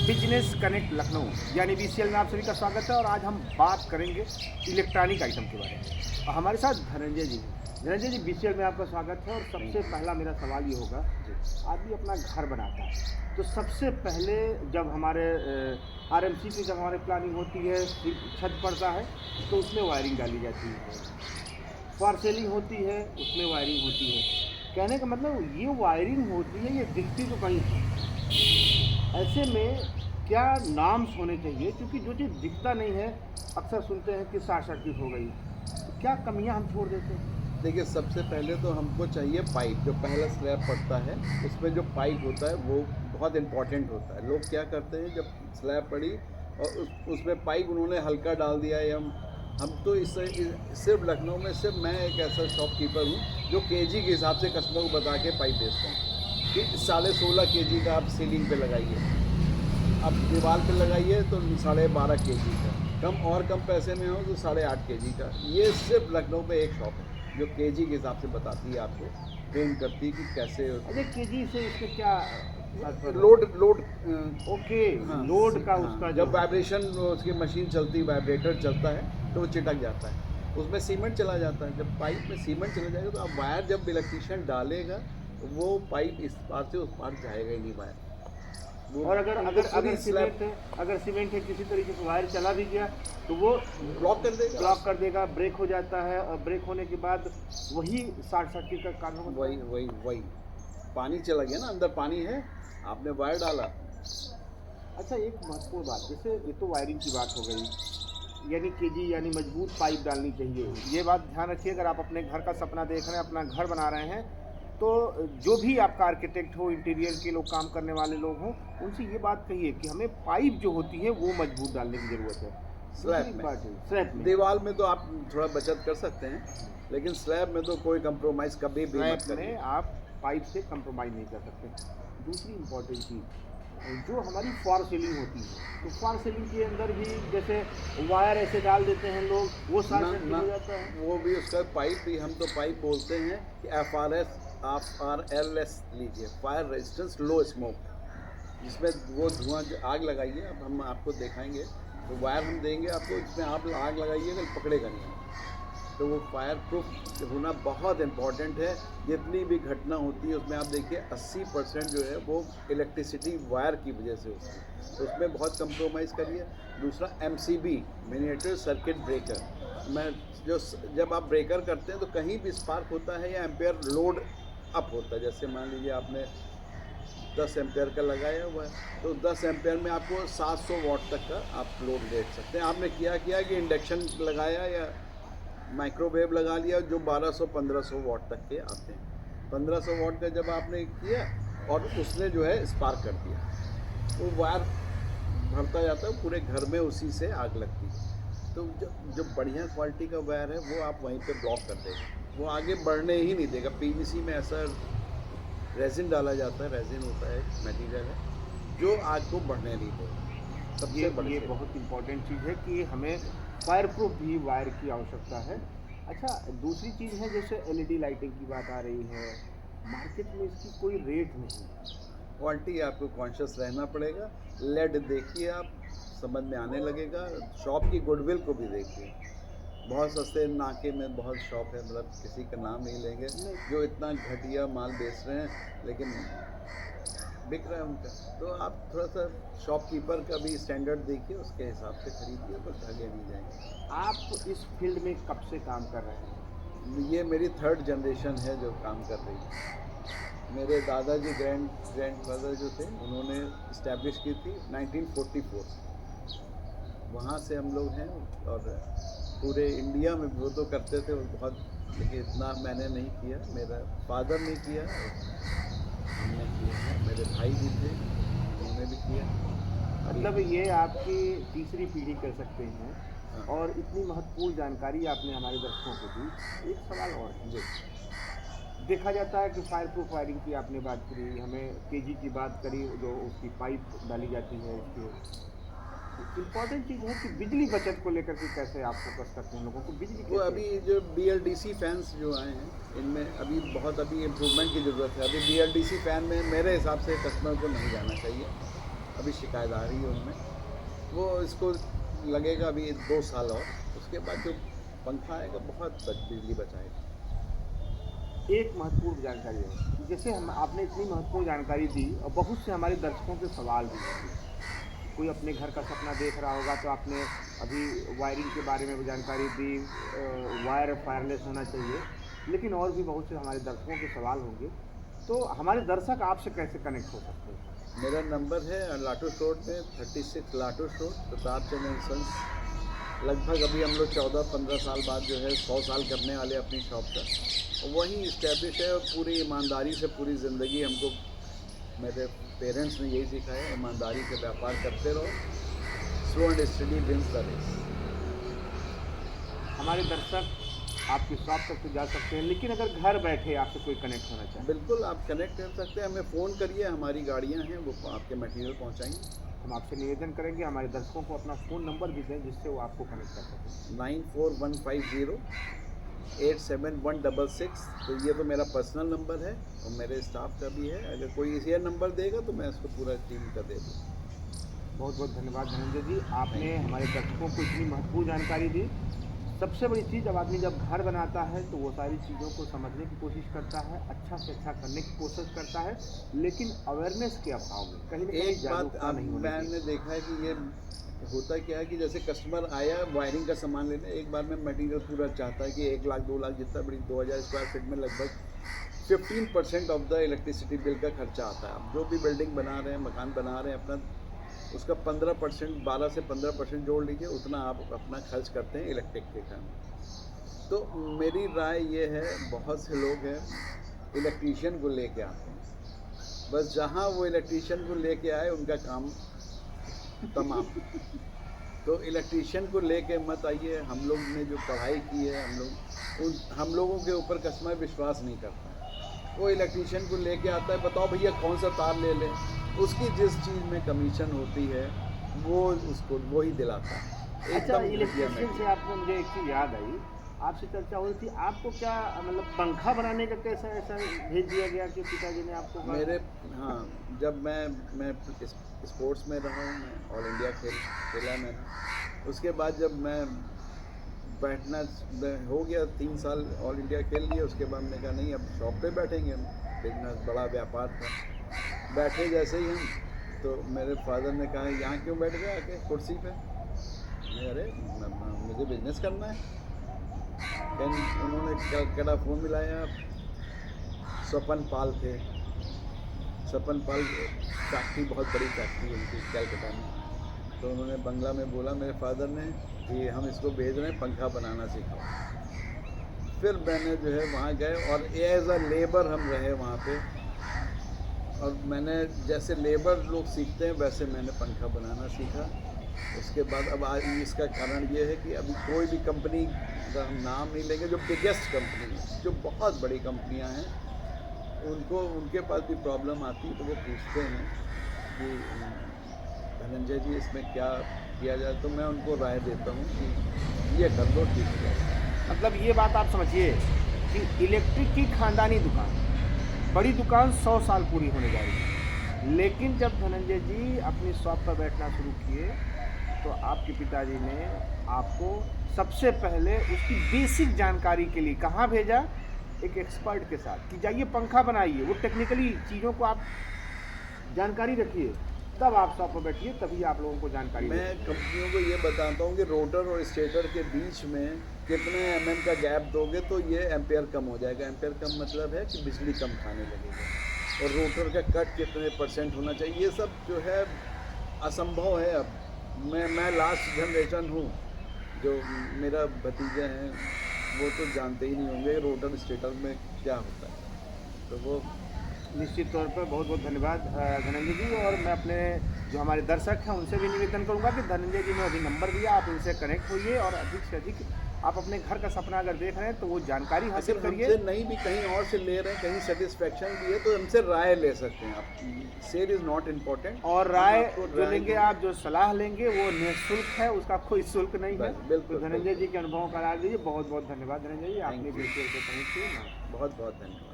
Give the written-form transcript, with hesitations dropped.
Business connect Lucknow यानी BCL में आप सभी का स्वागत है। और आज हम बात करेंगे इलेक्ट्रॉनिक आइटम के बारे में और हमारे साथ धनंजय जी हैं। धनंजय जी, बीसीएल में आपका स्वागत है। और सबसे पहला मेरा सवाल ये होगा, आदमी अपना घर बनाता है तो सबसे पहले जब हमारे आरएमसी की जब हमारे प्लानिंग होती है, छत पड़ता है तो उसमें वायरिंग डाली जाती है, फॉर सेलिंग होती है उसमें वायरिंग होती है। कहने का मतलब ये वायरिंग होती है, ये दिखती तो कहीं है। ऐसे में क्या नाम्स होने चाहिए, क्योंकि जो चीज़ दिखता नहीं है अक्सर सुनते हैं कि शॉर्ट सर्किट हो गई, तो क्या कमियां हम छोड़ देते हैं? देखिए, सबसे पहले तो हमको चाहिए पाइप। जो पहला स्लैब पड़ता है उसमें जो पाइप होता है वो बहुत इम्पॉर्टेंट होता है। लोग क्या करते हैं, जब स्लैब पड़ी और उसमें पाइप उन्होंने हल्का डाल दिया है। हम तो इससे सिर्फ लखनऊ में सिर्फ मैं एक ऐसा शॉपकीपर हूँ जो केजी के हिसाब से कस्टमर को बता के पाइप बेचता हूँ कि 16.5 केजी का आप सीलिंग पे लगाइए, आप दीवार पे लगाइए तो 12.5 केजी का, कम पैसे में हो तो 8.5 केजी का। ये सिर्फ लखनऊ पे एक शॉप है जो केजी के हिसाब से बताती है, आपको ट्रेन करती है कि कैसे। अरे केजी से इससे क्या लोड ओके, हाँ, लोड का हाँ, उसका जब वाइब्रेशन उसकी मशीन चलती, वाइब्रेटर चलता है तो वो चिटक जाता है, उसमें सीमेंट चला जाता है। जब पाइप में सीमेंट चला जाएगा तो अब वायर जब इलेक्ट्रीशियन डालेगा तो वो पाइप इस पार से उस पार जाएगा ही नहीं वायर। और अगर सीमेंट है किसी तरीके से वायर चला भी गया तो वो ब्लॉक कर देगा, ब्रेक हो जाता है। और ब्रेक होने के बाद वही शॉर्ट सर्किट का कारण होता है। वही पानी चला गया ना, अंदर पानी है, आपने वायर डाला। अच्छा, एक महत्वपूर्ण बात, जैसे ये तो वायरिंग की बात हो गई, यानी केजी यानी मजबूत पाइप डालनी चाहिए। ये बात ध्यान रखिए, अगर आप अपने घर का सपना देख रहे हैं, अपना घर बना रहे हैं, तो जो भी आपका आर्किटेक्ट हो, इंटीरियर के लोग, काम करने वाले लोग हों, उनसे ये बात कहिए कि हमें पाइप जो होती है वो मजबूत डालने की ज़रूरत है। स्लैब में दीवार में तो आप थोड़ा बचत कर सकते हैं, लेकिन स्लैब में तो कोई कंप्रोमाइज़ कभी भी मत करिए। में आप पाइप से कंप्रोमाइज़ नहीं कर सकते। दूसरी इम्पॉर्टेंट चीज़ जो हमारी फॉर सीलिंग होती है, तो फॉर सीलिंग के अंदर भी जैसे वायर ऐसे डाल देते हैं लोग, वो शॉर्ट सर्किट हो जाता है। वो भी उसका पाइप भी, हम तो पाइप बोलते हैं कि FRLS लीजिए, फायर रेजिस्टेंस लो स्मोक, जिसमें वो धुआं आग लगाइए। अब हम आपको दिखाएंगे तो वायर हम देंगे आपको, इसमें आप आग लगाइएगा पकड़ेगा नहीं, तो वो फायर प्रूफ होना बहुत इम्पॉर्टेंट है। जितनी भी घटना होती है उसमें आप देखिए 80% जो है वो इलेक्ट्रिसिटी वायर की वजह से होती है, तो उसमें बहुत कंप्रोमाइज़ करिए। दूसरा MCB, मिनिएचर सर्किट ब्रेकर, जब आप ब्रेकर करते हैं तो कहीं भी स्पार्क होता है या एम्पेयर लोड अप होता है। जैसे मान लीजिए आपने 10 एम्पेयर का लगाया हुआ है तो 10 एम्पेयर में आपको 700 वाट तक का आप लोड देख सकते हैं। आपने किया कि इंडक्शन लगाया या माइक्रोवेव लगा लिया जो 1200-1500 वाट तक के आते हैं। 1500 वाट का जब आपने किया और उसने जो है स्पार्क कर दिया, वो वायर भरता जाता है पूरे घर में, उसी से आग लगती है। तो जो बढ़िया क्वालिटी का वायर है वो आप वहीं पे ब्लॉक कर देगा, वो आगे बढ़ने ही नहीं देगा। PVC में ऐसा रेजिन डाला जाता है, रेजिन होता है मटेरियल है जो आग को बढ़ने नहीं देगा। सबसे बड़ी, ये बहुत इंपॉर्टेंट चीज़ है कि हमें फायर प्रूफ भी वायर की आवश्यकता है। अच्छा, दूसरी चीज़ है, जैसे LED लाइटिंग की बात आ रही है, मार्केट में इसकी कोई रेट नहीं। क्वालिटी आपको कॉन्शियस रहना पड़ेगा। लेड देखिए, आप समझ में आने लगेगा। शॉप की गुडविल को भी देखिए, बहुत सस्ते नाके में बहुत शॉप है, मतलब किसी का नाम नहीं लेंगे, जो इतना घटिया माल बेच रहे हैं लेकिन बिक रहा है उनका। तो आप थोड़ा सा शॉपकीपर का भी स्टैंडर्ड देखिए, उसके हिसाब से खरीदिए, तो ठगे नहीं जाएंगे। आप इस फील्ड में कब से काम कर रहे हैं? ये मेरी 3rd जनरेशन है जो काम कर रही है। मेरे दादाजी ग्रैंडफादर जो थे उन्होंने इस्टेब्लिश की थी 1944 से, वहाँ से हम लोग हैं। और पूरे इंडिया में वो तो करते थे बहुत, लेकिन इतना मैंने नहीं किया, मेरा फादर ने किया, हमने किया है, मेरे भाई भी थे उन्होंने भी किया। मतलब ये आपकी तीसरी पीढ़ी कर सकते हैं। हाँ। और इतनी महत्वपूर्ण जानकारी आपने हमारे दर्शकों को दी। एक सवाल और है, जी, देखा जाता है कि फायर प्रूफ वायरिंग की आपने बात करी, हमें केजी की बात करी, जो उसकी पाइप डाली जाती है उसके। इम्पॉर्टेंट चीज़ है कि बिजली बचत को लेकर के कैसे आप फोकस करते हैं लोगों को, बिजली वो कैसे? अभी जो BLDC फैंस जो आए हैं इनमें अभी इम्प्रूवमेंट की ज़रूरत है। अभी BLDC फ़ैन में मेरे हिसाब से कस्टमर को नहीं जाना चाहिए। अभी शिकायत आ रही है उनमें, वो इसको लगेगा अभी 2 साल और, उसके बाद जो पंखा आएगा बहुत बिजली बचाएगा। एक महत्वपूर्ण जानकारी है कि जैसे हम आपने इतनी महत्वपूर्ण जानकारी दी और बहुत से हमारे दर्शकों के सवाल भी होंगे। कोई अपने घर का सपना देख रहा होगा तो आपने अभी वायरिंग के बारे में भी जानकारी दी, वायर वायरलेस होना चाहिए, लेकिन और भी बहुत से हमारे दर्शकों के सवाल होंगे। तो हमारे दर्शक आपसे कैसे कनेक्ट हो सकते हैं? मेरा नंबर है लाटूस रोड में 36 Latouche road, Pratap Chandra and sons. लगभग अभी हम लोग 14-15 साल बाद जो है 100 साल करने वाले अपनी शॉप का, और वहीं इस्टेब्लिश है। और पूरी ईमानदारी से पूरी ज़िंदगी हमको मेरे पेरेंट्स ने यही सिखाया, ईमानदारी से व्यापार करते रहो, slow and steady wins the race. हमारे दर्शक आपकी शॉप तक तो जा सकते हैं, लेकिन अगर घर बैठे आपसे कोई कनेक्ट होना चाहे? बिल्कुल आप कनेक्ट कर सकते हैं, हमें फ़ोन करिए, हमारी गाड़ियाँ हैं, वो आपके मटेरियल पहुँचाएंगे। हम आपसे निवेदन करेंगे हमारे दर्शकों को अपना फ़ोन नंबर भी दें जिससे वो आपको कनेक्ट कर सकें। 9415087166। तो ये तो मेरा पर्सनल नंबर है और मेरे स्टाफ का भी है। अगर कोई इसी नंबर देगा तो मैं उसको पूरा टीम का दे दूँ। बहुत बहुत धन्यवाद धनंजय जी, आपने हमारे दर्शकों को इतनी महत्वपूर्ण जानकारी दी। सबसे बड़ी चीज़, जब घर बनाता है तो वो सारी चीज़ों को समझने की कोशिश करता है, अच्छा से अच्छा करने की कोशिश करता है, लेकिन अवेयरनेस के अभाव में कहीं ना कहीं एक बात जागरूकता अब नहीं होती। मैंने देखा है कि ये होता क्या है कि जैसे कस्टमर आया वायरिंग का सामान लेने, एक बार में मटेरियल पूरा चाहता है कि 1 लाख 2 लाख जितना बड़ी 2000 स्क्वायर फीट में लगभग 15% ऑफ द इलेक्ट्रिसिटी बिल का खर्चा आता है। अब जो भी बिल्डिंग बना रहे हैं, मकान बना रहे हैं अपना, उसका 15%, 12 से 15% जोड़ लीजिए, उतना आप अपना खर्च करते हैं इलेक्ट्रिक के काम। तो मेरी राय ये है, बहुत से लोग हैं इलेक्ट्रीशियन को लेके आते हैं, बस जहाँ वो इलेक्ट्रीशियन को लेके आए उनका काम तमाम। तो इलेक्ट्रीशियन को लेके मत आइए। हम लोग ने जो पढ़ाई की है, हम लोगों के ऊपर कस्टमर विश्वास नहीं करता है। वो इलेक्ट्रीशियन को लेके आता है, बताओ भैया कौन सा तार ले लें, उसकी जिस चीज़ में कमीशन होती है वो उसको वो ही दिलाता है। अच्छा, इलेक्ट्रीशियन से आपको मुझे एक चीज़ याद आई, आपसे चर्चा हो रही थी, आपको क्या मतलब पंखा बनाने का कैसा ऐसा भेज दिया गया कि पिताजी ने आपको मेरे हाँ, जब मैं स्पोर्ट्स में रहा हूँ, मैं ऑल इंडिया खेला मैंने। उसके बाद जब मैं बैठना हो गया 3 साल ऑल इंडिया खेल लिया, उसके बाद मैंने कहा नहीं अब शॉप पे बैठेंगे हम, बिजनेस बड़ा व्यापार था। बैठे जैसे ही हम, तो मेरे फादर ने कहा यहाँ क्यों बैठ गए आके कुर्सी पे? मैं अरे मुझे बिजनेस करना है। देन उन्होंने कड़ा फ़ोन मिलाया, स्वपन पाल थे, स्वपन पाल फैक्ट्री, बहुत बड़ी फैक्ट्री उनकी कैलकाटा में। तो उन्होंने बंगला में बोला मेरे फादर ने कि हम इसको भेज रहे हैं, पंखा बनाना सिखाओ। फिर मैंने जो है वहाँ गए और एज अ लेबर हम रहे वहाँ पे, और मैंने जैसे लेबर लोग सीखते हैं वैसे मैंने पंखा बनाना सीखा। उसके बाद अब आज इसका कारण ये है कि अभी कोई भी कंपनी का हम नाम नहीं लेंगे, जो बिगेस्ट कंपनी है, जो बहुत बड़ी कंपनियां हैं, उनको उनके पास भी प्रॉब्लम आती है तो वो पूछते हैं कि धनंजय जी इसमें क्या किया जाए, तो मैं उनको राय देता हूँ कि ये कर दो, ठीक है। मतलब ये बात आप समझिए कि इलेक्ट्रिक की खानदानी दुकान, बड़ी दुकान 100 साल पूरी होने जा रही है, लेकिन जब धनंजय जी अपनी शॉप पर बैठना शुरू किए तो आपके पिताजी ने आपको सबसे पहले उसकी बेसिक जानकारी के लिए कहाँ भेजा? एक एक्सपर्ट के साथ कि जाइए पंखा बनाइए, वो टेक्निकली चीज़ों को आप जानकारी रखिए, तब आप शॉप पर बैठिए, तभी आप लोगों को जानकारी। मैं कंपनियों को ये बताता हूँ कि रोटर और स्टेटर के बीच में कितने mm का गैप दोगे तो ये एम्पेयर कम हो जाएगा। एम्पेयर कम मतलब है कि बिजली कम खाने लगेगा, और रोटर का कट कितने % होना चाहिए, ये सब जो है असंभव है। अब मैं लास्ट जनरेशन हूँ, जो मेरा भतीजा हैं वो तो जानते ही नहीं होंगे रोटर स्टेटर में क्या होता है। तो वो निश्चित तौर पर बहुत बहुत धन्यवाद धनंजय जी, और मैं अपने जो हमारे दर्शक हैं उनसे भी निवेदन करूंगा कि धनंजय जी ने अभी नंबर दिया, आप उनसे कनेक्ट होइए और अधिक से अधिक आप अपने घर का सपना अगर देख रहे हैं तो वो जानकारी हासिल करिए। हमसे नहीं भी कहीं और से ले रहे हैं, कहीं सेटिस्फेक्शन भी है तो हमसे राय ले सकते हैं आप। सेल इज़ नॉट इम्पोर्टेंट, और राय जो लेंगे आप, जो सलाह लेंगे वो निःशुल्क है, उसका कोई शुल्क नहीं है। बिल्कुल। तो धनंजय जी के अनुभव करा दीजिए। बहुत बहुत धन्यवाद धनंजय जी, आपने वीडियो से कनेक्ट किया। बहुत बहुत धन्यवाद।